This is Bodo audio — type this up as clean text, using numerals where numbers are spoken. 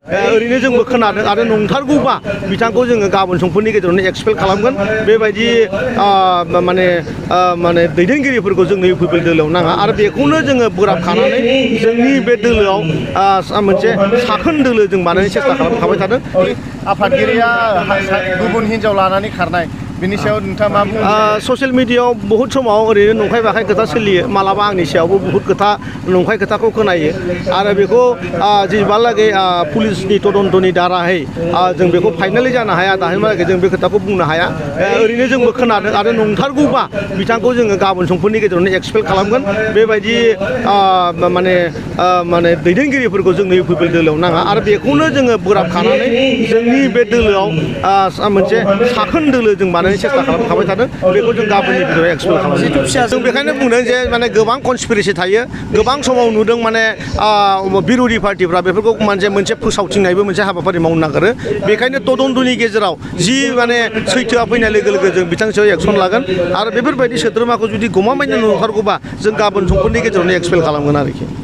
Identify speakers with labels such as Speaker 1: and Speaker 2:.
Speaker 1: ओरैनो जोंबो खोनादों आरो नंथारगौबा बिथांखौ जोङो गाबोन समफोरनि गेजेरावनो एक्सपेल खालामगोन बेबायदि माने दैदेनगिरिफोरखौ जोंनि इउ पि पि एल दोलोआव नाङा आरो बेखौनो जोङो बोराबखानानै जोंनि बे दोलोआव मोनसे साखोन दोलो जों बानायनो सेस्था खालामखाबाय थादों।
Speaker 2: आफादगिरिया गुबुन हिनजाव लानानै खारनाय बिनि सायाव नोंथाङा मा बुङो?
Speaker 1: ससियेल मिडियायाव बहुत समाव ओरैनो नंखाय बाखाय खोथा सोलियो मालाबा आंनि सायावबो बहुत खोथा नंखाय खोथाखौ खोनायो आरो बेखौ जेसेबांलागै पुलिसनि तदन्तनि दाराहै जों बेखौ फाइनालि जानो हाया दासिमहालागै जों बे खोथाखौ बुंनो हाया। ओरैनो जोंबो खोनादों आरो नंथारगौबा बिथांखौ जोङो गाबोन समफोरनि गेजेरावनो एक्सपेल खालामगोन बेबायदि माने दैदेनगिरिफोरखौ जोंनि इउ पि पि एल दोलोआव नाङा आरो बेखौनो जोङो बोराबखानानै जोंनि बे दोलोआव मोनसे साखोन दोलो जों बानायनो सेस्था खालामखाबाय थादों। बेखौ जों गाबोननि गेजेराव एक्सपेल खालामगोन। जों बेखायनो बुंदों जे माने गोबां कनस्पिरेसि थायो गोबां समाव नुदों माने बिर'धि पार्टिफ्रा बेफोरखौ मोनसे फोसावथिंनायबो मोनसे हाबाफारि मावनो नागिरो बेखायनो तदन्तनि गेजेराव जि माने सैथोआ फैनाय लोगो लोगो जों बिथांनि सायाव एक्सन लागोन आरो बेफोरबायदि सोद्रोमाखौ जुदि गमामायैनो नंथारगौबा जों गाबोन समफोरनि गेजेरावनो एक्सपेल खालामगोन आरोखि।